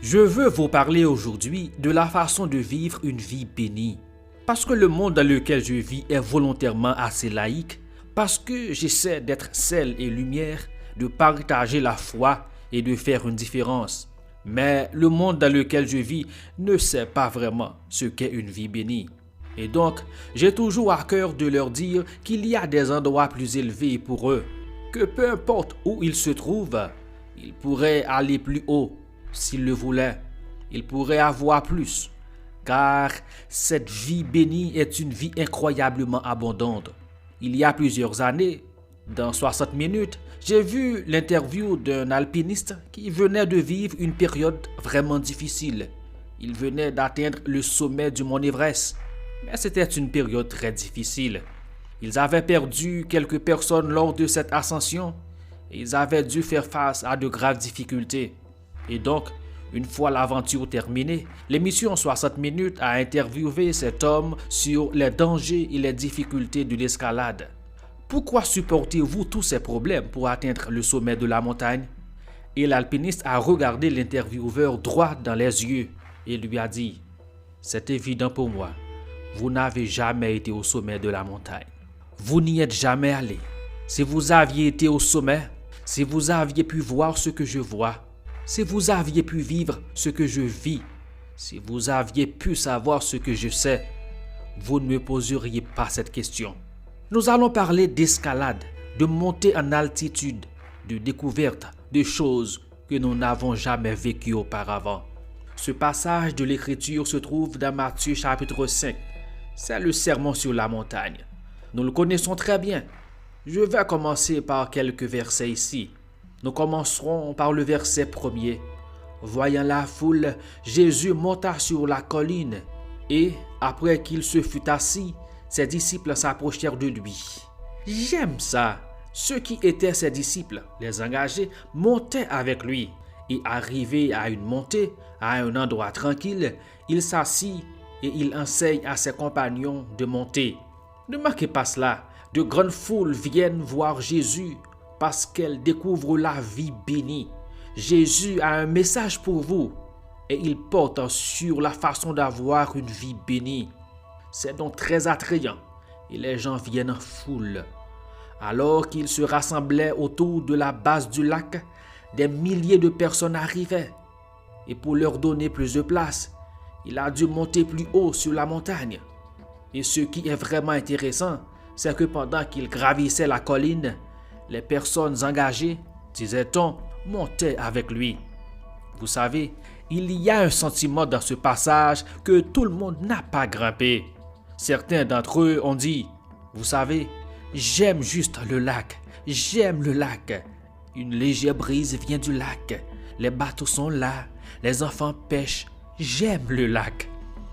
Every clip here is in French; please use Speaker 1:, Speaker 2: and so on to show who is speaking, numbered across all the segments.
Speaker 1: Je veux vous parler aujourd'hui de la façon de vivre une vie bénie. Parce que le monde dans lequel je vis est volontairement assez laïque, parce que j'essaie d'être sel et lumière, de partager la foi et de faire une différence. Mais le monde dans lequel je vis ne sait pas vraiment ce qu'est une vie bénie. Et donc, j'ai toujours à cœur de leur dire qu'il y a des endroits plus élevés pour eux, que peu importe où ils se trouvent, ils pourraient aller plus haut s'ils le voulaient. Ils pourraient avoir plus, car cette vie bénie est une vie incroyablement abondante. Il y a plusieurs années, dans 60 minutes, j'ai vu l'interview d'un alpiniste qui venait de vivre une période vraiment difficile. Il venait d'atteindre le sommet du mont Everest, mais c'était une période très difficile. Ils avaient perdu quelques personnes lors de cette ascension et ils avaient dû faire face à de graves difficultés. Et donc, une fois l'aventure terminée, l'émission 60 minutes a interviewé cet homme sur les dangers et les difficultés de l'escalade. Pourquoi supportez-vous tous ces problèmes pour atteindre le sommet de la montagne? Et l'alpiniste a regardé l'intervieweur droit dans les yeux et lui a dit: c'est évident pour moi, vous n'avez jamais été au sommet de la montagne. Vous n'y êtes jamais allé. Si vous aviez été au sommet, si vous aviez pu voir ce que je vois, si vous aviez pu vivre ce que je vis, si vous aviez pu savoir ce que je sais, vous ne me poseriez pas cette question. Nous allons parler d'escalade, de montée en altitude, de découverte, de choses que nous n'avons jamais vécues auparavant. Ce passage de l'Écriture se trouve dans Matthieu chapitre 5. C'est le sermon sur la montagne. Nous le connaissons très bien. Je vais commencer par quelques versets ici. Nous commencerons par le verset 1er. Voyant la foule, Jésus monta sur la colline et, après qu'il se fut assis, ses disciples s'approchèrent de lui. J'aime ça. Ceux qui étaient ses disciples, les engagés, montaient avec lui. Et arrivé à une montée, à un endroit tranquille, il s'assit et il enseigne à ses compagnons de monter. Ne manquez pas cela. De grandes foules viennent voir Jésus parce qu'elles découvrent la vie bénie. Jésus a un message pour vous et il porte sur la façon d'avoir une vie bénie. C'est donc très attrayant et les gens viennent en foule. Alors qu'ils se rassemblaient autour de la base du lac, des milliers de personnes arrivaient. Et pour leur donner plus de place, il a dû monter plus haut sur la montagne. Et ce qui est vraiment intéressant, c'est que pendant qu'il gravissait la colline, les personnes engagées, disait-on, montaient avec lui. Vous savez, il y a un sentiment dans ce passage que tout le monde n'a pas grimpé. Certains d'entre eux ont dit: vous savez, j'aime juste le lac, j'aime le lac. Une légère brise vient du lac, les bateaux sont là, les enfants pêchent, j'aime le lac.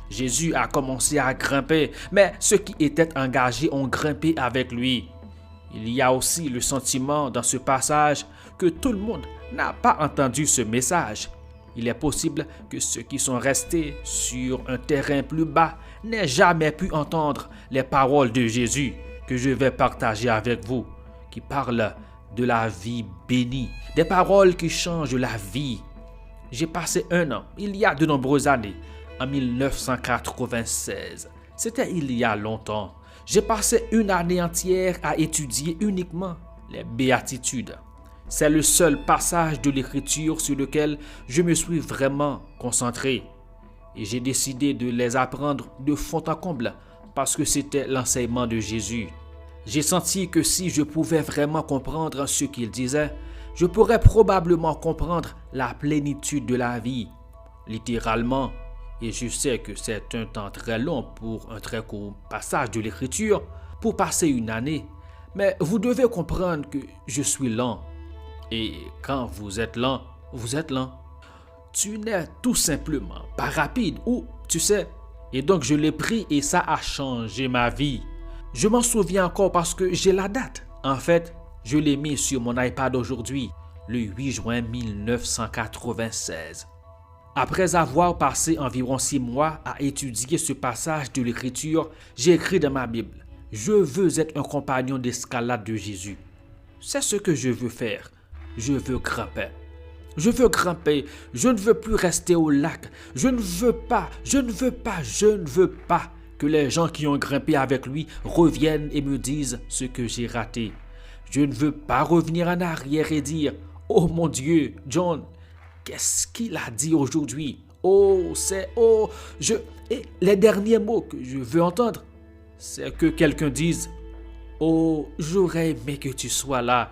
Speaker 1: Jésus a commencé à grimper, mais ceux qui étaient engagés ont grimpé avec lui. Il y a aussi le sentiment dans ce passage que tout le monde n'a pas entendu ce message. Il est possible que ceux qui sont restés sur un terrain plus bas n'aient jamais pu entendre les paroles de Jésus que je vais partager avec vous, qui parlent de la vie bénie, des paroles qui changent la vie. J'ai passé un an, il y a de nombreuses années, en 1996. C'était il y a longtemps. J'ai passé une année entière à étudier uniquement les béatitudes. C'est le seul passage de l'Écriture sur lequel je me suis vraiment concentré. Et j'ai décidé de les apprendre de fond en comble parce que c'était l'enseignement de Jésus. J'ai senti que si je pouvais vraiment comprendre ce qu'il disait, je pourrais probablement comprendre la plénitude de la vie. Littéralement, et je sais que c'est un temps très long pour un très court passage de l'Écriture, pour passer une année, mais vous devez comprendre que je suis lent. Et quand vous êtes lent, vous êtes lent. Tu n'es tout simplement pas rapide, ou tu sais. Et donc je l'ai pris et ça a changé ma vie. Je m'en souviens encore parce que j'ai la date. En fait, je l'ai mis sur mon iPad aujourd'hui, le 8 juin 1996. Après avoir passé environ 6 mois à étudier ce passage de l'Écriture, j'ai écrit dans ma Bible: je veux être un compagnon d'escalade de Jésus. C'est ce que je veux faire. Je veux grimper. Je veux grimper. Je ne veux plus rester au lac. Je ne veux pas que les gens qui ont grimpé avec lui reviennent et me disent ce que j'ai raté. Je ne veux pas revenir en arrière et dire « Oh mon Dieu, John, qu'est-ce qu'il a dit aujourd'hui? Et les derniers mots que je veux entendre, c'est que quelqu'un dise « Oh, j'aurais aimé que tu sois là. »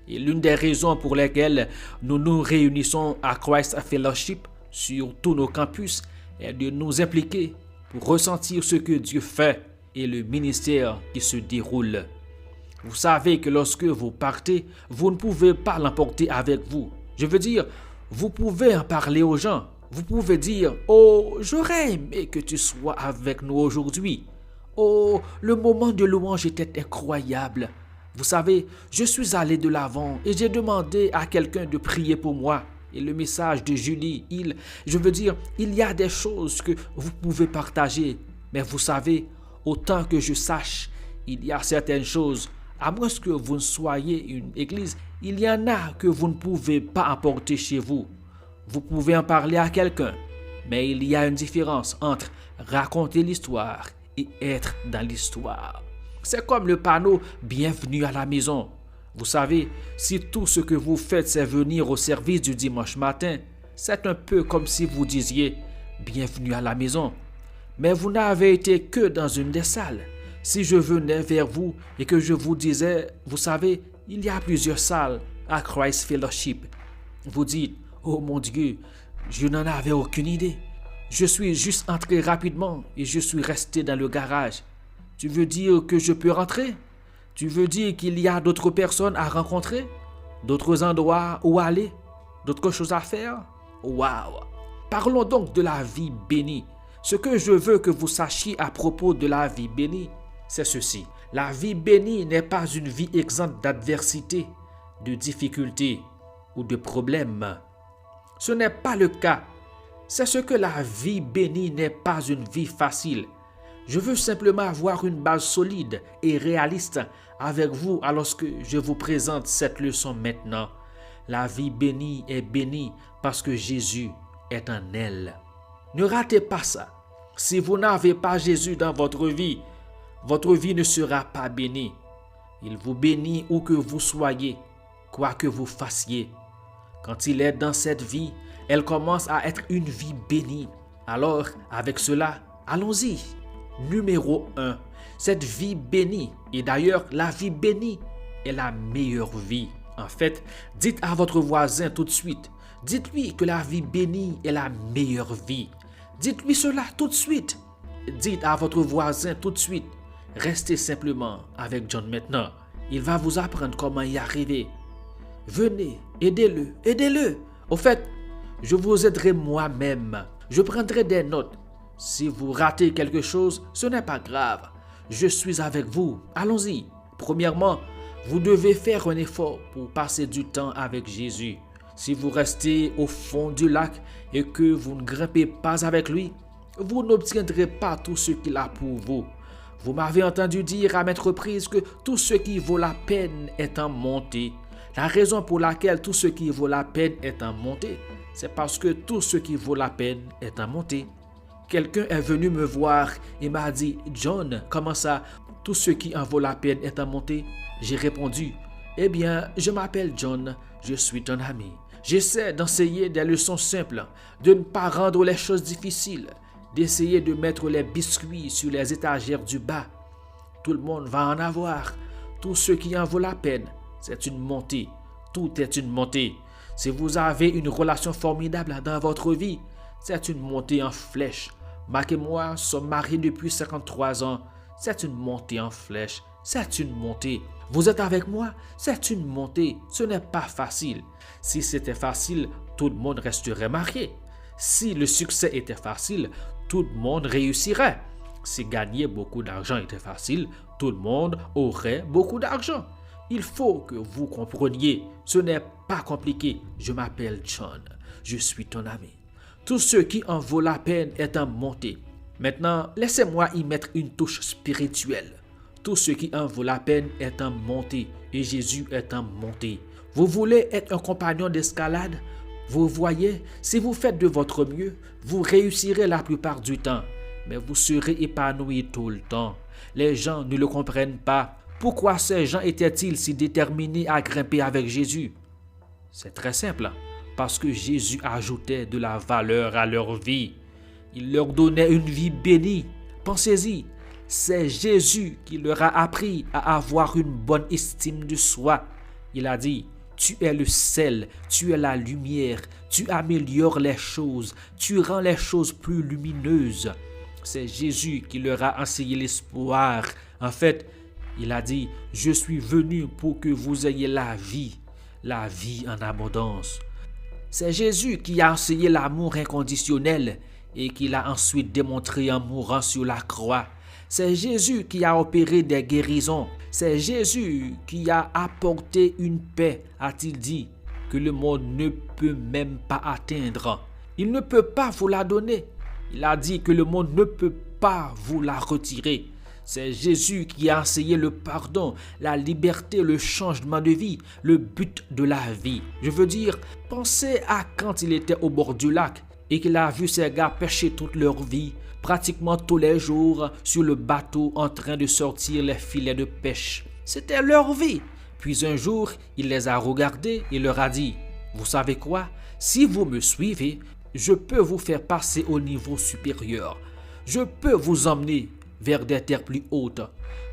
Speaker 1: Et l'une des raisons pour lesquelles nous nous réunissons à Christ Fellowship sur tous nos campus est de nous impliquer pour ressentir ce que Dieu fait et le ministère qui se déroule. Vous savez que lorsque vous partez, vous ne pouvez pas l'emporter avec vous. Je veux dire, vous pouvez en parler aux gens. Vous pouvez dire « Oh, j'aurais aimé que tu sois avec nous aujourd'hui. Oh, le moment de louange était incroyable. Vous savez, je suis allé de l'avant et j'ai demandé à quelqu'un de prier pour moi. Et le message de Julie, il y a des choses que vous pouvez partager. Mais vous savez, autant que je sache, il y a certaines choses, à moins que vous ne soyez une église, il y en a que vous ne pouvez pas emporter chez vous. Vous pouvez en parler à quelqu'un, mais il y a une différence entre raconter l'histoire et être dans l'histoire. C'est comme le panneau « Bienvenue à la maison ». Vous savez, si tout ce que vous faites, c'est venir au service du dimanche matin, c'est un peu comme si vous disiez « Bienvenue à la maison ». Mais vous n'avez été que dans une des salles. Si je venais vers vous et que je vous disais « Vous savez, il y a plusieurs salles à Christ Fellowship », vous dites « Oh mon Dieu, je n'en avais aucune idée. Je suis juste entré rapidement et je suis resté dans le garage. » Tu veux dire que je peux rentrer? Tu veux dire qu'il y a d'autres personnes à rencontrer? D'autres endroits où aller? D'autres choses à faire? Waouh! Parlons donc de la vie bénie. Ce que je veux que vous sachiez à propos de la vie bénie, c'est ceci. La vie bénie n'est pas une vie exempte d'adversité, de difficultés ou de problèmes. Ce n'est pas le cas. C'est ce que la vie bénie n'est pas une vie facile. Je veux simplement avoir une base solide et réaliste avec vous alors que je vous présente cette leçon maintenant. La vie bénie est bénie parce que Jésus est en elle. Ne ratez pas ça. Si vous n'avez pas Jésus dans votre vie ne sera pas bénie. Il vous bénit où que vous soyez, quoi que vous fassiez. Quand il est dans cette vie, elle commence à être une vie bénie. Alors, avec cela, allons-y. Numéro 1, cette vie bénie, et d'ailleurs la vie bénie est la meilleure vie. En fait, dites à votre voisin tout de suite, dites-lui que la vie bénie est la meilleure vie. Dites-lui cela tout de suite. Dites à votre voisin tout de suite, restez simplement avec John maintenant. Il va vous apprendre comment y arriver. Venez, aidez-le. Au fait, je vous aiderai moi-même. Je prendrai des notes. Si vous ratez quelque chose, ce n'est pas grave. Je suis avec vous. Allons-y. Premièrement, vous devez faire un effort pour passer du temps avec Jésus. Si vous restez au fond du lac et que vous ne grimpez pas avec lui, vous n'obtiendrez pas tout ce qu'il a pour vous. Vous m'avez entendu dire à maintes reprises que tout ce qui vaut la peine est en montée. La raison pour laquelle tout ce qui vaut la peine est en montée, c'est parce que tout ce qui vaut la peine est en montée. Quelqu'un est venu me voir et m'a dit « John, comment ça, tout ce qui en vaut la peine est en montée ?» J'ai répondu « Eh bien, je m'appelle John, je suis ton ami. J'essaie d'enseigner des leçons simples, de ne pas rendre les choses difficiles, d'essayer de mettre les biscuits sur les étagères du bas. Tout le monde va en avoir. Tout ce qui en vaut la peine, c'est une montée. Tout est une montée. Si vous avez une relation formidable dans votre vie, c'est une montée en flèche. Marc et moi sommes mariés depuis 53 ans. C'est une montée en flèche. C'est une montée. Vous êtes avec moi? C'est une montée. Ce n'est pas facile. Si c'était facile, tout le monde resterait marié. Si le succès était facile, tout le monde réussirait. Si gagner beaucoup d'argent était facile, tout le monde aurait beaucoup d'argent. Il faut que vous compreniez, ce n'est pas compliqué. Je m'appelle John. Je suis ton ami. Tout ce qui en vaut la peine est en montée. Maintenant, laissez-moi y mettre une touche spirituelle. Tout ce qui en vaut la peine est en montée et Jésus est en montée. Vous voulez être un compagnon d'escalade? Vous voyez, si vous faites de votre mieux, vous réussirez la plupart du temps, mais vous serez épanoui tout le temps. Les gens ne le comprennent pas. Pourquoi ces gens étaient-ils si déterminés à grimper avec Jésus? C'est très simple, parce que Jésus ajoutait de la valeur à leur vie. Il leur donnait une vie bénie. Pensez-y, c'est Jésus qui leur a appris à avoir une bonne estime de soi. Il a dit: tu es le sel, tu es la lumière, tu améliores les choses, tu rends les choses plus lumineuses. C'est Jésus qui leur a enseigné l'espoir. En fait, il a dit: je suis venu pour que vous ayez la vie en abondance. C'est Jésus qui a enseigné l'amour inconditionnel et qui l'a ensuite démontré en mourant sur la croix. C'est Jésus qui a opéré des guérisons. C'est Jésus qui a apporté une paix, a-t-il dit, que le monde ne peut même pas atteindre. Il ne peut pas vous la donner. Il a dit que le monde ne peut pas vous la retirer. C'est Jésus qui a enseigné le pardon, la liberté, le changement de vie, le but de la vie. Je veux dire, pensez à quand il était au bord du lac et qu'il a vu ces gars pêcher toute leur vie, pratiquement tous les jours, sur le bateau en train de sortir les filets de pêche. C'était leur vie. Puis un jour, il les a regardés et leur a dit: vous savez quoi? Si vous me suivez, je peux vous faire passer au niveau supérieur. Je peux vous emmener vers des terres plus hautes.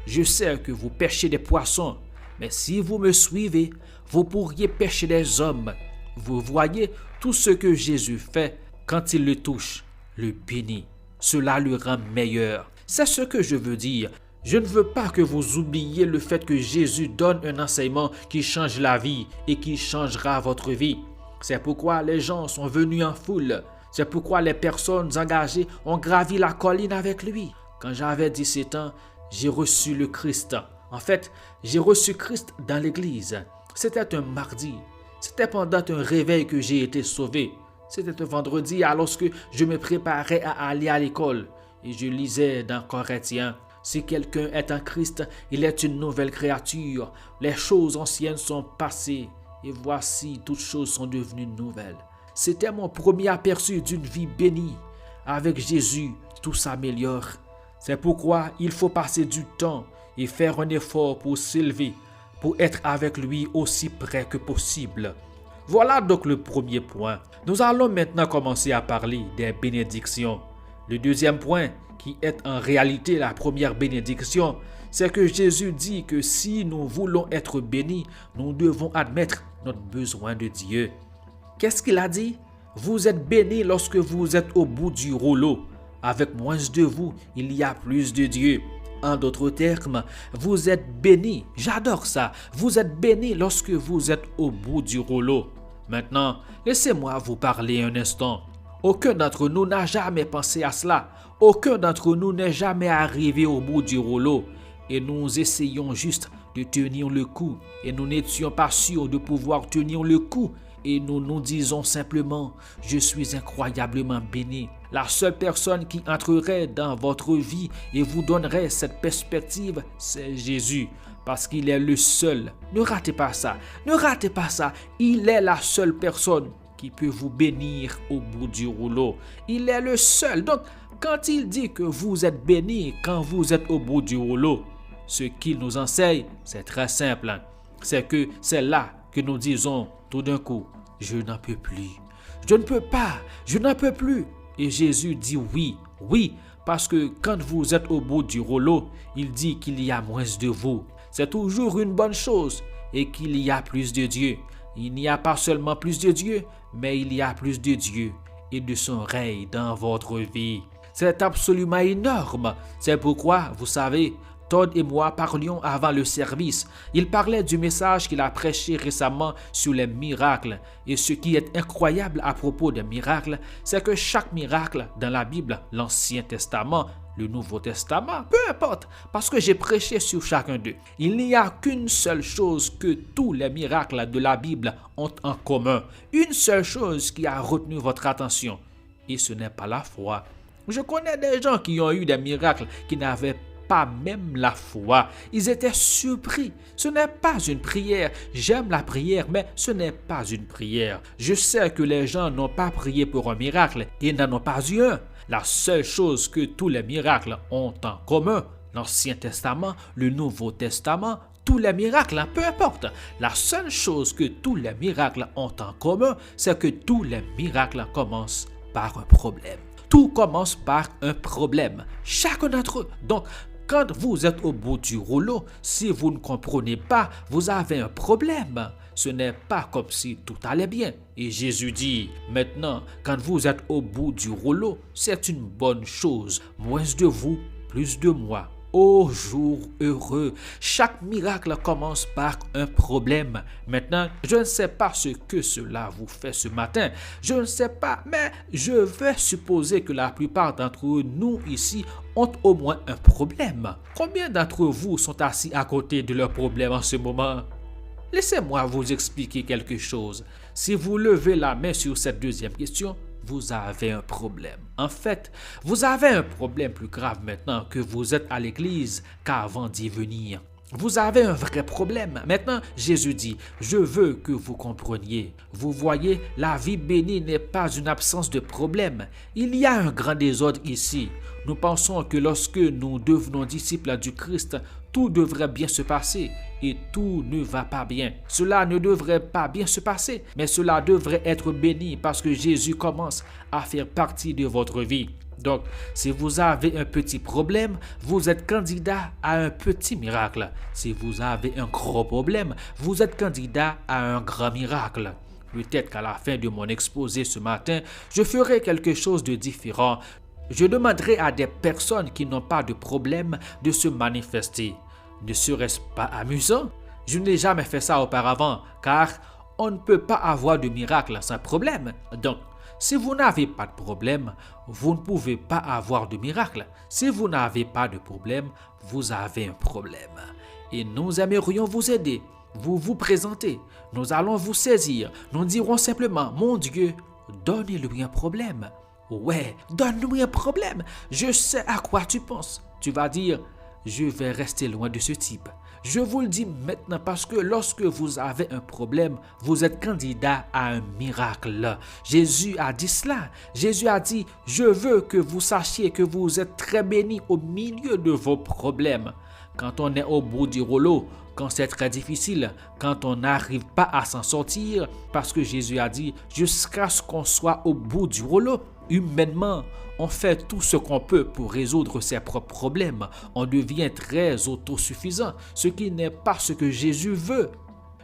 Speaker 1: Je sais que vous pêchez des poissons, mais si vous me suivez, vous pourriez pêcher des hommes. Vous voyez, tout ce que Jésus fait, quand il le touche, le bénit. Cela le rend meilleur. C'est ce que je veux dire. Je ne veux pas que vous oubliez le fait que Jésus donne un enseignement qui change la vie et qui changera votre vie. C'est pourquoi les gens sont venus en foule. C'est pourquoi les personnes engagées ont gravi la colline avec lui. Quand j'avais 17 ans, j'ai reçu le Christ. En fait, j'ai reçu Christ dans l'église. C'était un mardi. C'était pendant un réveil que j'ai été sauvé. C'était un vendredi alors que je me préparais à aller à l'école. Et je lisais dans Corinthiens: si quelqu'un est en Christ, il est une nouvelle créature. Les choses anciennes sont passées et voici, toutes choses sont devenues nouvelles. C'était mon premier aperçu d'une vie bénie. Avec Jésus, tout s'améliore. C'est pourquoi il faut passer du temps et faire un effort pour s'élever, pour être avec lui aussi près que possible. Voilà donc le premier point. Nous allons maintenant commencer à parler des bénédictions. Le deuxième point, qui est en réalité la première bénédiction, c'est que Jésus dit que si nous voulons être bénis, nous devons admettre notre besoin de Dieu. Qu'est-ce qu'il a dit? Vous êtes bénis lorsque vous êtes au bout du rouleau. Avec moins de vous, il y a plus de Dieu. En d'autres termes, vous êtes bénis. J'adore ça. Vous êtes bénis lorsque vous êtes au bout du rouleau. Maintenant, laissez-moi vous parler un instant. Aucun d'entre nous n'a jamais pensé à cela. Aucun d'entre nous n'est jamais arrivé au bout du rouleau. Et nous essayons juste de tenir le coup. Et nous n'étions pas sûrs de pouvoir tenir le coup. Et nous nous disons simplement: je suis incroyablement béni. La seule personne qui entrerait dans votre vie et vous donnerait cette perspective, c'est Jésus. Parce qu'il est le seul. Ne ratez pas ça. Ne ratez pas ça. Il est la seule personne qui peut vous bénir au bout du rouleau. Il est le seul. Donc, quand il dit que vous êtes bénis quand vous êtes au bout du rouleau, ce qu'il nous enseigne, c'est très simple. C'est que c'est là que nous disons tout d'un coup: je n'en peux plus. Je ne peux pas. Je n'en peux plus. Et Jésus dit oui, oui, parce que quand vous êtes au bout du rouleau, il dit qu'il y a moins de vous. C'est toujours une bonne chose et qu'il y a plus de Dieu. Il n'y a pas seulement plus de Dieu, mais il y a plus de Dieu et de son règne dans votre vie. C'est absolument énorme. C'est pourquoi, vous savez, Todd et moi parlions avant le service. Il parlait du message qu'il a prêché récemment sur les miracles. Et ce qui est incroyable à propos des miracles, c'est que chaque miracle dans la Bible, l'Ancien Testament, le Nouveau Testament, peu importe, parce que j'ai prêché sur chacun d'eux, il n'y a qu'une seule chose que tous les miracles de la Bible ont en commun. Une seule chose qui a retenu votre attention. Et ce n'est pas la foi. Je connais des gens qui ont eu des miracles qui n'avaient pas même la foi. Ils étaient surpris. Ce n'est pas une prière. J'aime la prière, mais ce n'est pas une prière. Je sais que les gens n'ont pas prié pour un miracle et n'en ont pas eu un. La seule chose que tous les miracles ont en commun, l'Ancien Testament, le Nouveau Testament, tous les miracles, peu importe. La seule chose que tous les miracles ont en commun, c'est que tous les miracles commencent par un problème. Tout commence par un problème, chacun d'entre eux. Donc, quand vous êtes au bout du rouleau, si vous ne comprenez pas, vous avez un problème. Ce n'est pas comme si tout allait bien. Et Jésus dit, maintenant, quand vous êtes au bout du rouleau, c'est une bonne chose. Moins de vous, plus de moi. Ô jour heureux, chaque miracle commence par un problème. Maintenant, je ne sais pas ce que cela vous fait ce matin. Je ne sais pas, mais je vais supposer que la plupart d'entre nous ici ont au moins un problème. Combien d'entre vous sont assis à côté de leur problème en ce moment? Laissez-moi vous expliquer quelque chose. Si vous levez la main sur cette deuxième question, vous avez un problème. En fait, vous avez un problème plus grave maintenant que vous êtes à l'église qu'avant d'y venir. Vous avez un vrai problème. Maintenant, Jésus dit, je veux que vous compreniez. Vous voyez, la vie bénie n'est pas une absence de problème. Il y a un grand désordre ici. Nous pensons que lorsque nous devenons disciples du Christ, tout devrait bien se passer et tout ne va pas bien. Cela ne devrait pas bien se passer, mais cela devrait être béni parce que Jésus commence à faire partie de votre vie. Donc, si vous avez un petit problème, vous êtes candidat à un petit miracle. Si vous avez un gros problème, vous êtes candidat à un grand miracle. Peut-être qu'à la fin de mon exposé ce matin, je ferai quelque chose de différent. Je demanderai à des personnes qui n'ont pas de problème de se manifester. Ne serait-ce pas amusant? Je n'ai jamais fait ça auparavant, car on ne peut pas avoir de miracle sans problème. Donc, si vous n'avez pas de problème, vous ne pouvez pas avoir de miracle. Si vous n'avez pas de problème, vous avez un problème. Et nous aimerions vous aider. Vous vous présentez. Nous allons vous saisir. Nous dirons simplement, mon Dieu, donnez-lui un problème. Ouais, donne-lui un problème. Je sais à quoi tu penses. Tu vas dire, je vais rester loin de ce type. Je vous le dis maintenant parce que lorsque vous avez un problème, vous êtes candidat à un miracle. Jésus a dit cela. Jésus a dit, je veux que vous sachiez que vous êtes très bénis au milieu de vos problèmes. Quand on est au bout du rouleau, quand c'est très difficile, quand on n'arrive pas à s'en sortir, parce que Jésus a dit, jusqu'à ce qu'on soit au bout du rouleau, humainement, on fait tout ce qu'on peut pour résoudre ses propres problèmes. On devient très autosuffisant, ce qui n'est pas ce que Jésus veut.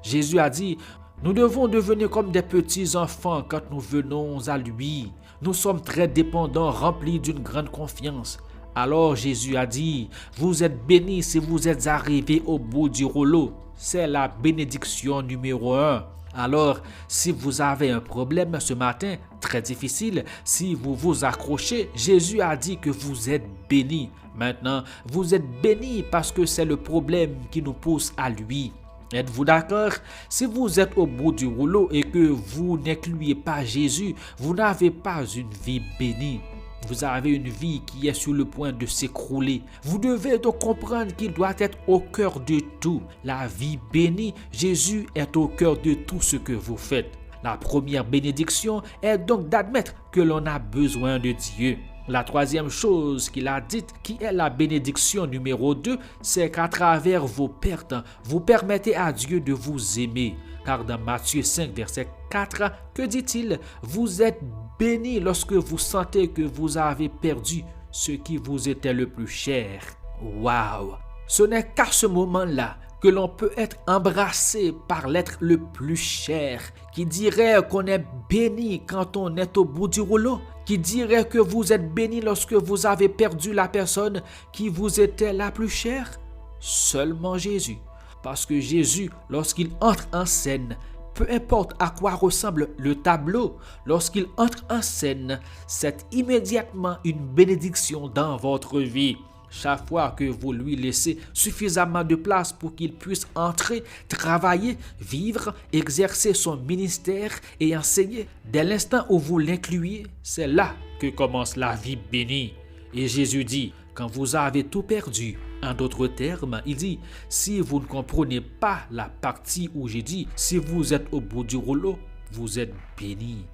Speaker 1: Jésus a dit, nous devons devenir comme des petits enfants quand nous venons à lui. Nous sommes très dépendants, remplis d'une grande confiance. Alors Jésus a dit, vous êtes bénis si vous êtes arrivés au bout du rouleau. C'est la bénédiction numéro 1. Alors, si vous avez un problème ce matin, très difficile, si vous vous accrochez, Jésus a dit que vous êtes bénis. Maintenant, vous êtes bénis parce que c'est le problème qui nous pousse à lui. Êtes-vous d'accord? Si vous êtes au bout du rouleau et que vous n'incluez pas Jésus, vous n'avez pas une vie bénie. Vous avez une vie qui est sur le point de s'écrouler. Vous devez donc comprendre qu'il doit être au cœur de tout. La vie bénie, Jésus est au cœur de tout ce que vous faites. La première bénédiction est donc d'admettre que l'on a besoin de Dieu. La troisième chose qu'il a dite, qui est la bénédiction numéro 2, c'est qu'à travers vos pertes, vous permettez à Dieu de vous aimer. Car dans Matthieu 5, verset 4, que dit-il? Vous êtes bénis lorsque vous sentez que vous avez perdu ce qui vous était le plus cher. Waouh! Ce n'est qu'à ce moment-là que l'on peut être embrassé par l'être le plus cher, qui dirait qu'on est béni quand on est au bout du rouleau, qui dirait que vous êtes béni lorsque vous avez perdu la personne qui vous était la plus chère. Seulement Jésus. Parce que Jésus, lorsqu'il entre en scène, peu importe à quoi ressemble le tableau, lorsqu'il entre en scène, c'est immédiatement une bénédiction dans votre vie. Chaque fois que vous lui laissez suffisamment de place pour qu'il puisse entrer, travailler, vivre, exercer son ministère et enseigner, dès l'instant où vous l'incluez, c'est là que commence la vie bénie. Et Jésus dit, quand vous avez tout perdu. En d'autres termes, il dit, si vous ne comprenez pas la partie où j'ai dit, si vous êtes au bout du rouleau, vous êtes béni.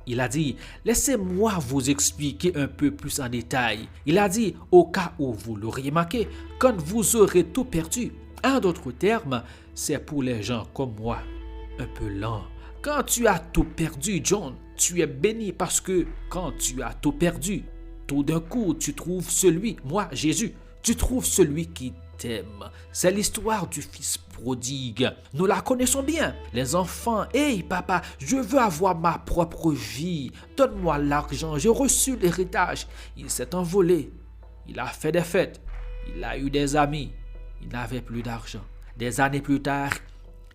Speaker 1: Il a dit, laissez-moi vous expliquer un peu plus en détail. Il a dit, au cas où vous l'auriez manqué, quand vous aurez tout perdu. En d'autres termes, c'est pour les gens comme moi, un peu lents. Quand tu as tout perdu, John, tu es béni parce que quand tu as tout perdu, tout d'un coup, tu trouves celui, moi, Jésus, tu trouves celui qui t'aime. C'est l'histoire du fils prodigue. Nous la connaissons bien. Les enfants, hey papa, je veux avoir ma propre vie. Donne-moi l'argent, j'ai reçu l'héritage. Il s'est envolé. Il a fait des fêtes. Il a eu des amis. Il n'avait plus d'argent. Des années plus tard,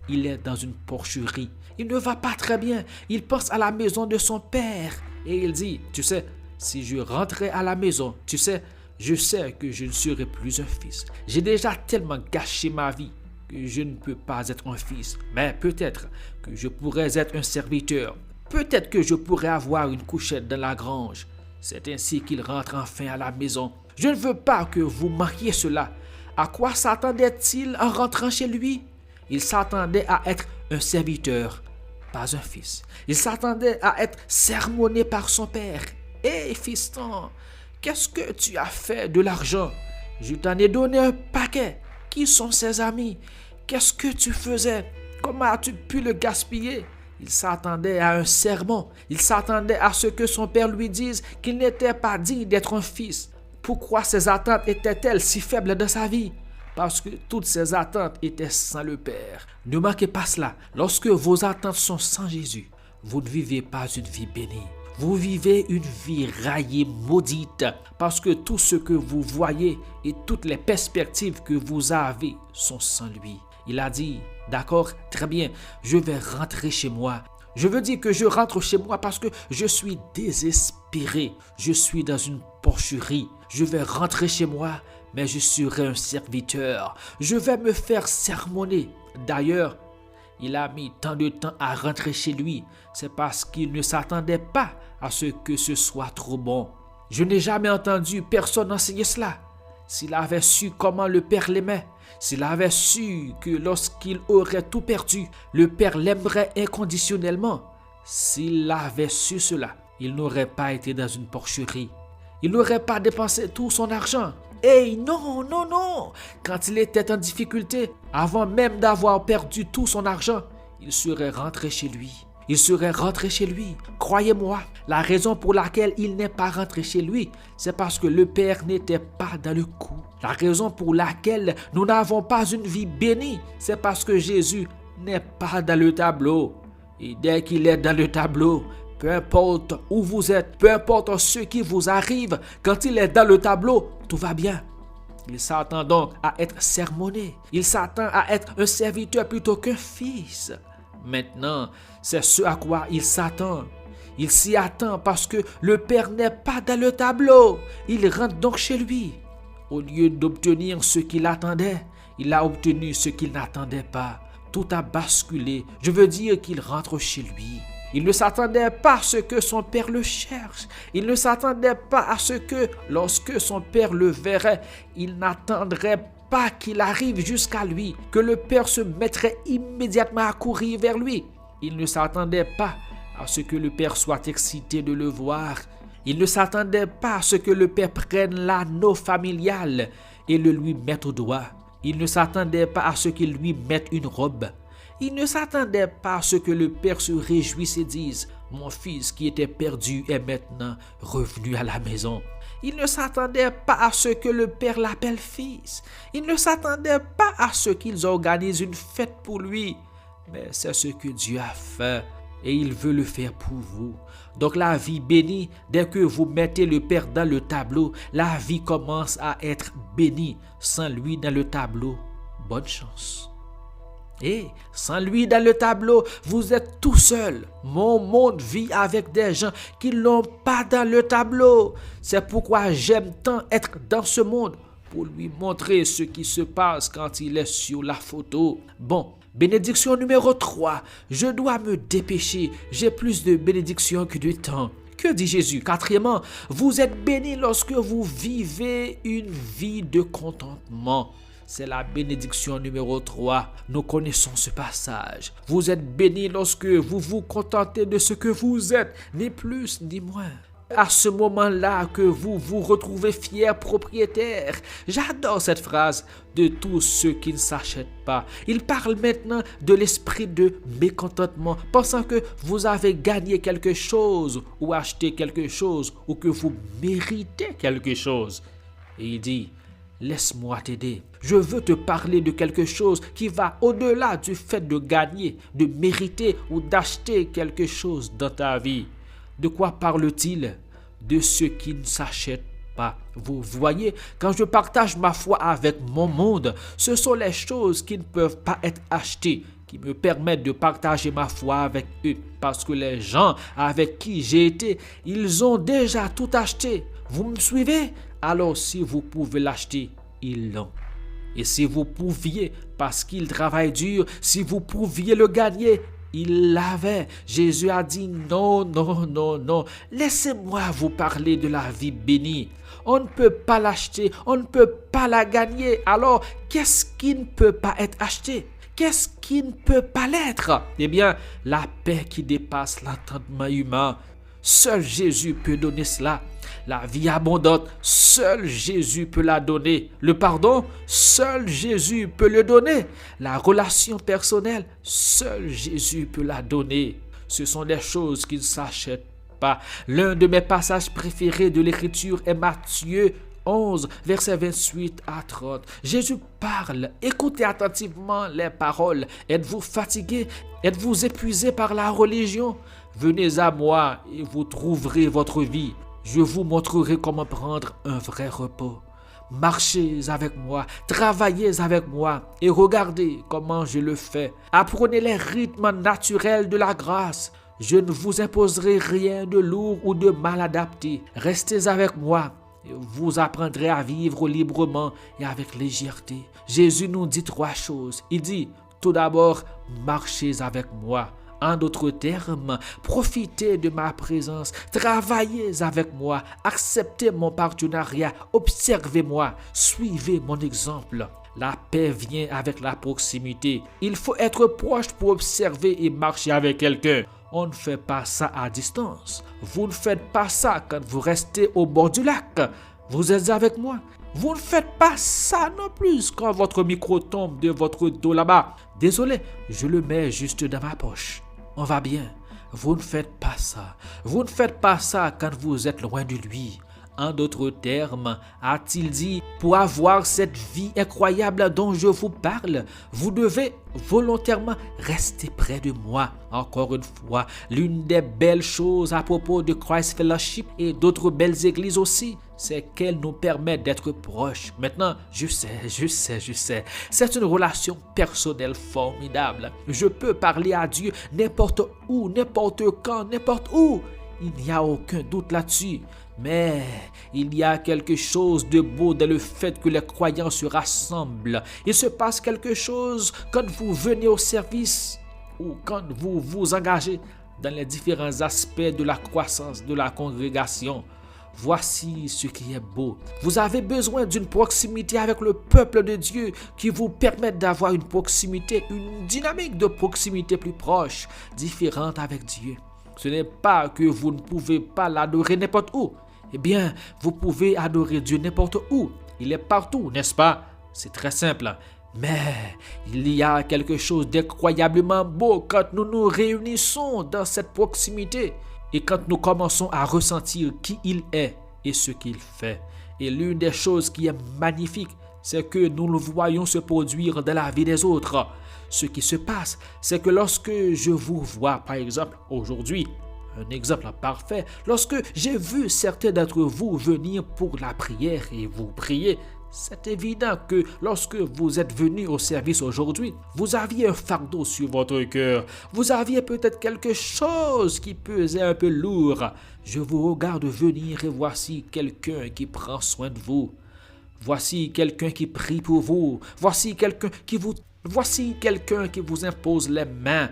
Speaker 1: il est dans une porcherie. Il ne va pas très bien. Il pense à la maison de son père. Et il dit, tu sais, si je rentrais à la maison, tu sais, je sais que je ne serai plus un fils. J'ai déjà tellement gâché ma vie que je ne peux pas être un fils. Mais peut-être que je pourrais être un serviteur. Peut-être que je pourrais avoir une couchette dans la grange. C'est ainsi qu'il rentre enfin à la maison. Je ne veux pas que vous manquiez cela. À quoi s'attendait-il en rentrant chez lui? Il s'attendait à être un serviteur, pas un fils. Il s'attendait à être sermonné par son père. Hé, fiston, qu'est-ce que tu as fait de l'argent? Je t'en ai donné un paquet. Qui sont ses amis? Qu'est-ce que tu faisais? Comment as-tu pu le gaspiller? Il s'attendait à un sermon. Il s'attendait à ce que son père lui dise qu'il n'était pas digne d'être un fils. Pourquoi ses attentes étaient-elles si faibles dans sa vie? Parce que toutes ses attentes étaient sans le Père. Ne manquez pas cela. Lorsque vos attentes sont sans Jésus, vous ne vivez pas une vie bénie. Vous vivez une vie raillée, maudite, parce que tout ce que vous voyez et toutes les perspectives que vous avez sont sans lui. Il a dit, d'accord, très bien, je vais rentrer chez moi. Je veux dire que je rentre chez moi parce que je suis désespéré. Je suis dans une porcherie. Je vais rentrer chez moi, mais je serai un serviteur. Je vais me faire sermonner. D'ailleurs, il a mis tant de temps à rentrer chez lui. C'est parce qu'il ne s'attendait pas à ce que ce soit trop bon. Je n'ai jamais entendu personne enseigner cela. S'il avait su comment le Père l'aimait, s'il avait su que lorsqu'il aurait tout perdu, le Père l'aimerait inconditionnellement, s'il avait su cela, il n'aurait pas été dans une porcherie. Il n'aurait pas dépensé tout son argent. Hey, non, non, non! Quand il était en difficulté, avant même d'avoir perdu tout son argent, il serait rentré chez lui. Il serait rentré chez lui. Croyez-moi, la raison pour laquelle il n'est pas rentré chez lui, c'est parce que le Père n'était pas dans le coup. La raison pour laquelle nous n'avons pas une vie bénie, c'est parce que Jésus n'est pas dans le tableau. Et dès qu'il est dans le tableau, peu importe où vous êtes, peu importe ce qui vous arrive, quand il est dans le tableau, tout va bien. Il s'attend donc à être sermonné. Il s'attend à être un serviteur plutôt qu'un fils. Maintenant, c'est ce à quoi il s'attend. Il s'y attend parce que le Père n'est pas dans le tableau. Il rentre donc chez lui. Au lieu d'obtenir ce qu'il attendait, il a obtenu ce qu'il n'attendait pas. Tout a basculé. Je veux dire qu'il rentre chez lui. Il ne s'attendait pas à ce que son père le cherche. Il ne s'attendait pas à ce que, lorsque son père le verrait, il n'attendrait pas qu'il arrive jusqu'à lui, que le père se mettrait immédiatement à courir vers lui. Il ne s'attendait pas à ce que le père soit excité de le voir. Il ne s'attendait pas à ce que le père prenne l'anneau familial et le lui mette au doigt. Il ne s'attendait pas à ce qu'il lui mette une robe. Il ne s'attendait pas à ce que le père se réjouisse et dise « Mon fils qui était perdu est maintenant revenu à la maison ». Il ne s'attendait pas à ce que le père l'appelle fils. Il ne s'attendait pas à ce qu'ils organisent une fête pour lui. Mais c'est ce que Dieu a fait et il veut le faire pour vous. Donc la vie bénie, dès que vous mettez le Père dans le tableau, la vie commence à être bénie. Sans lui dans le tableau, bonne chance. Et sans lui dans le tableau, vous êtes tout seul. Mon monde vit avec des gens qui n'ont pas dans le tableau. C'est pourquoi j'aime tant être dans ce monde, pour lui montrer ce qui se passe quand il est sur la photo. Bon, bénédiction numéro 3. Je dois me dépêcher. J'ai plus de bénédictions que de temps. Que dit Jésus? Quatrièmement, vous êtes bénis lorsque vous vivez une vie de contentement. C'est la bénédiction numéro 3. Nous connaissons ce passage. Vous êtes bénis lorsque vous vous contentez de ce que vous êtes, ni plus ni moins. À ce moment-là que vous vous retrouvez fier propriétaire. J'adore cette phrase de tout ce qui ne s'achète pas. Il parle maintenant de l'esprit de mécontentement, pensant que vous avez gagné quelque chose ou acheté quelque chose ou que vous méritez quelque chose. Et il dit, laisse-moi t'aider. Je veux te parler de quelque chose qui va au-delà du fait de gagner, de mériter ou d'acheter quelque chose dans ta vie. De quoi parle-t-il? De ce qui ne s'achète pas. Vous voyez, quand je partage ma foi avec mon monde, ce sont les choses qui ne peuvent pas être achetées qui me permettent de partager ma foi avec eux. Parce que les gens avec qui j'ai été, ils ont déjà tout acheté. Vous me suivez? Alors si vous pouvez l'acheter, ils l'ont. Et si vous pouviez, parce qu'ils travaillent dur, si vous pouviez le gagner, il l'avait. Jésus a dit non, non, non, non. Laissez-moi vous parler de la vie bénie. On ne peut pas l'acheter, on ne peut pas la gagner. Alors, qu'est-ce qui ne peut pas être acheté? Qu'est-ce qui ne peut pas l'être? Eh bien, la paix qui dépasse l'entendement humain. Seul Jésus peut donner cela. La vie abondante, seul Jésus peut la donner. Le pardon, seul Jésus peut le donner. La relation personnelle, seul Jésus peut la donner. Ce sont des choses qui ne s'achètent pas. L'un de mes passages préférés de l'Écriture est Matthieu 11, versets 28 à 30. Jésus parle. Écoutez attentivement les paroles. Êtes-vous fatigué? Êtes-vous épuisé par la religion? Venez à moi et vous trouverez votre vie. Je vous montrerai comment prendre un vrai repos. Marchez avec moi, travaillez avec moi et regardez comment je le fais. Apprenez les rythmes naturels de la grâce. Je ne vous imposerai rien de lourd ou de mal adapté. Restez avec moi et vous apprendrez à vivre librement et avec légèreté. Jésus nous dit 3 choses. Il dit, tout d'abord, marchez avec moi. En d'autres termes, profitez de ma présence, travaillez avec moi, acceptez mon partenariat, observez-moi, suivez mon exemple. La paix vient avec la proximité. Il faut être proche pour observer et marcher avec quelqu'un. On ne fait pas ça à distance. Vous ne faites pas ça quand vous restez au bord du lac. Vous êtes avec moi. Vous ne faites pas ça non plus quand votre micro tombe de votre dos là-bas. Désolé, je le mets juste dans ma poche. On va bien. Vous ne faites pas ça. Vous ne faites pas ça quand vous êtes loin de lui. En d'autres termes, a-t-il dit, pour avoir cette vie incroyable dont je vous parle, vous devez volontairement rester près de moi. Encore une fois, l'une des belles choses à propos de Christ Fellowship et d'autres belles églises aussi, c'est qu'elles nous permettent d'être proches. Maintenant, je sais. C'est une relation personnelle formidable. Je peux parler à Dieu n'importe où, n'importe quand, n'importe où. Il n'y a aucun doute là-dessus. Mais il y a quelque chose de beau dans le fait que les croyants se rassemblent. Il se passe quelque chose quand vous venez au service ou quand vous vous engagez dans les différents aspects de la croissance de la congrégation. Voici ce qui est beau. Vous avez besoin d'une proximité avec le peuple de Dieu qui vous permette d'avoir une proximité, une dynamique de proximité plus proche, différente avec Dieu. Ce n'est pas que vous ne pouvez pas l'adorer n'importe où. Eh bien, vous pouvez adorer Dieu n'importe où. Il est partout, n'est-ce pas? C'est très simple. Mais il y a quelque chose d'incroyablement beau quand nous nous réunissons dans cette proximité et quand nous commençons à ressentir qui il est et ce qu'il fait. Et l'une des choses qui est magnifique, c'est que nous le voyons se produire dans la vie des autres. Ce qui se passe, c'est que lorsque je vous vois, par exemple, aujourd'hui, un exemple parfait, lorsque j'ai vu certains d'entre vous venir pour la prière et vous prier, c'est évident que lorsque vous êtes venus au service aujourd'hui, vous aviez un fardeau sur votre cœur. Vous aviez peut-être quelque chose qui pesait un peu lourd. Je vous regarde venir et voici quelqu'un qui prend soin de vous. Voici quelqu'un qui prie pour vous. Voici quelqu'un qui vous impose les mains.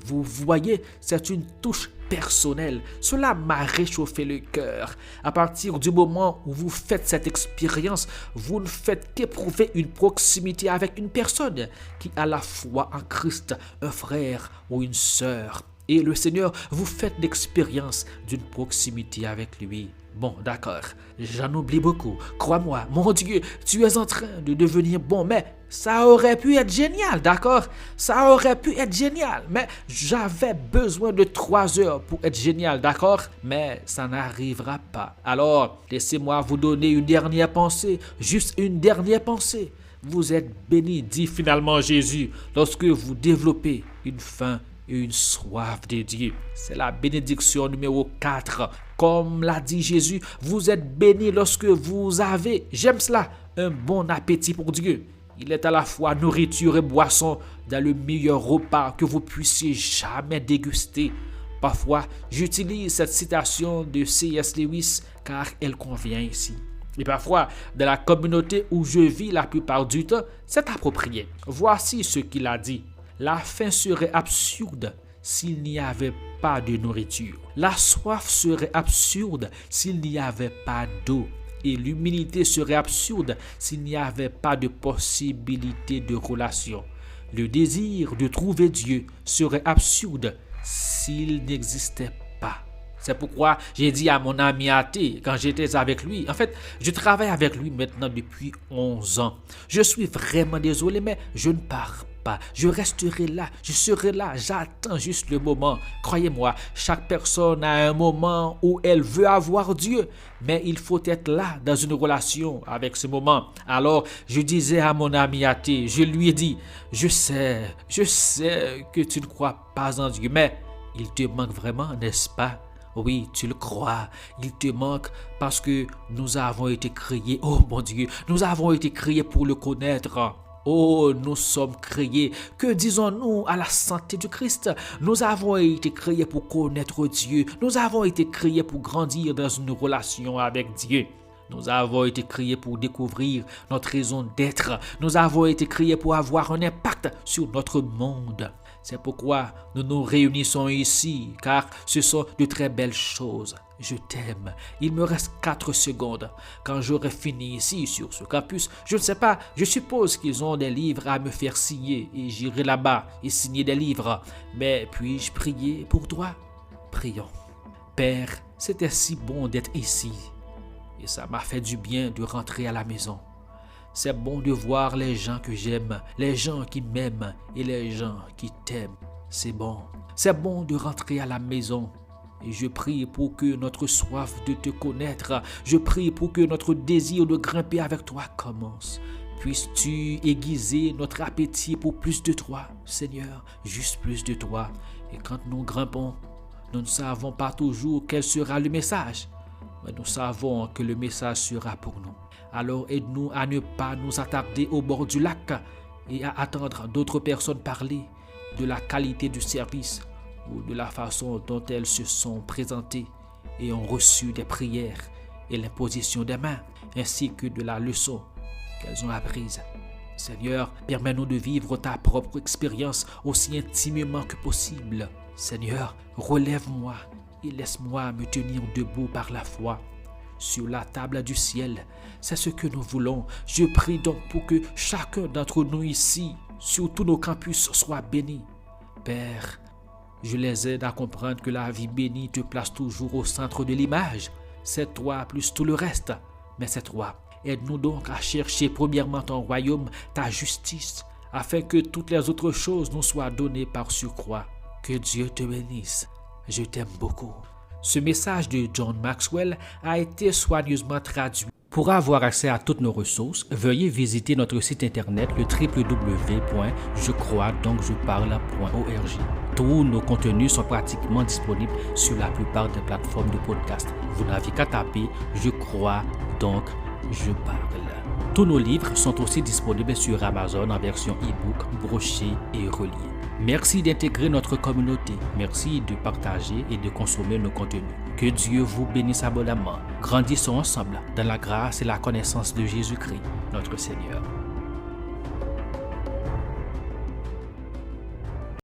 Speaker 1: Vous voyez, c'est une touche personnel. Cela m'a réchauffé le cœur. À partir du moment où vous faites cette expérience, vous ne faites qu'éprouver une proximité avec une personne qui a la foi en Christ, un frère ou une sœur. Et le Seigneur vous fait l'expérience d'une proximité avec lui. Bon, d'accord, j'en oublie beaucoup. Crois-moi, mon Dieu, tu es en train de devenir bon, mais ça aurait pu être génial, d'accord? Ça aurait pu être génial, mais j'avais besoin de 3 heures pour être génial, d'accord? Mais ça n'arrivera pas. Alors, laissez-moi vous donner une dernière pensée, juste une dernière pensée. Vous êtes bénis, dit finalement Jésus, lorsque vous développez une faim et une soif de Dieu. C'est la bénédiction numéro 4. Comme l'a dit Jésus, vous êtes bénis lorsque vous avez, j'aime cela, un bon appétit pour Dieu. Il est à la fois nourriture et boisson dans le meilleur repas que vous puissiez jamais déguster. Parfois, j'utilise cette citation de C.S. Lewis car elle convient ici. Et parfois, dans la communauté où je vis la plupart du temps, c'est approprié. Voici ce qu'il a dit. La faim serait absurde s'il n'y avait pas de nourriture. La soif serait absurde s'il n'y avait pas d'eau. Et l'humilité serait absurde s'il n'y avait pas de possibilité de relation. Le désir de trouver Dieu serait absurde s'il n'existait pas. C'est pourquoi j'ai dit à mon ami athée quand j'étais avec lui, en fait, je travaille avec lui maintenant depuis 11 ans. Je suis vraiment désolé, mais je ne pars pas. Je resterai là, je serai là, j'attends juste le moment. Croyez-moi, chaque personne a un moment où elle veut avoir Dieu, mais il faut être là dans une relation avec ce moment. Alors, je disais à mon ami athée, je lui ai dit, je sais que tu ne crois pas en Dieu, mais il te manque vraiment, n'est-ce pas? Oui, tu le crois. Il te manque parce que nous avons été créés. Oh mon Dieu, nous avons été créés pour le connaître. Oh, nous sommes créés. Que disons-nous à la santé du Christ? Nous avons été créés pour connaître Dieu. Nous avons été créés pour grandir dans une relation avec Dieu. Nous avons été créés pour découvrir notre raison d'être. Nous avons été créés pour avoir un impact sur notre monde. C'est pourquoi nous nous réunissons ici, car ce sont de très belles choses. Je t'aime. Il me reste 4 secondes. Quand j'aurai fini ici, sur ce campus, je ne sais pas, je suppose qu'ils ont des livres à me faire signer et j'irai là-bas et signer des livres. Mais puis-je prier pour toi? Prions. Père, c'était si bon d'être ici et ça m'a fait du bien de rentrer à la maison. C'est bon de voir les gens que j'aime, les gens qui m'aiment et les gens qui t'aiment. C'est bon. C'est bon de rentrer à la maison. Et je prie pour que notre soif de te connaître, je prie pour que notre désir de grimper avec toi commence. Puisses-tu aiguiser notre appétit pour plus de toi, Seigneur, juste plus de toi. Et quand nous grimpons, nous ne savons pas toujours quel sera le message, mais nous savons que le message sera pour nous. Alors aide-nous à ne pas nous attarder au bord du lac et à attendre d'autres personnes parler de la qualité du service ou de la façon dont elles se sont présentées et ont reçu des prières et l'imposition des mains, ainsi que de la leçon qu'elles ont apprise. Seigneur, permets-nous de vivre ta propre expérience aussi intimement que possible. Seigneur, relève-moi et laisse-moi me tenir debout par la foi sur la table du ciel. C'est ce que nous voulons. Je prie donc pour que chacun d'entre nous ici, sur tous nos campus, soit béni. Père, je les aide à comprendre que la vie bénie te place toujours au centre de l'image. C'est toi plus tout le reste, mais c'est toi. Aide-nous donc à chercher premièrement ton royaume, ta justice, afin que toutes les autres choses nous soient données par surcroît. Que Dieu te bénisse. Je t'aime beaucoup. Ce message de John Maxwell a été soigneusement traduit. Pour avoir accès à toutes nos ressources, veuillez visiter notre site internet le www.jecroisdoncjeparle.org. Tous nos contenus sont pratiquement disponibles sur la plupart des plateformes de podcast. Vous n'avez qu'à taper « Je crois, donc je parle ». Tous nos livres sont aussi disponibles sur Amazon en version e-book, broché et relié. Merci d'intégrer notre communauté. Merci de partager et de consommer nos contenus. Que Dieu vous bénisse abondamment. Grandissons ensemble dans la grâce et la connaissance de Jésus-Christ, notre Seigneur.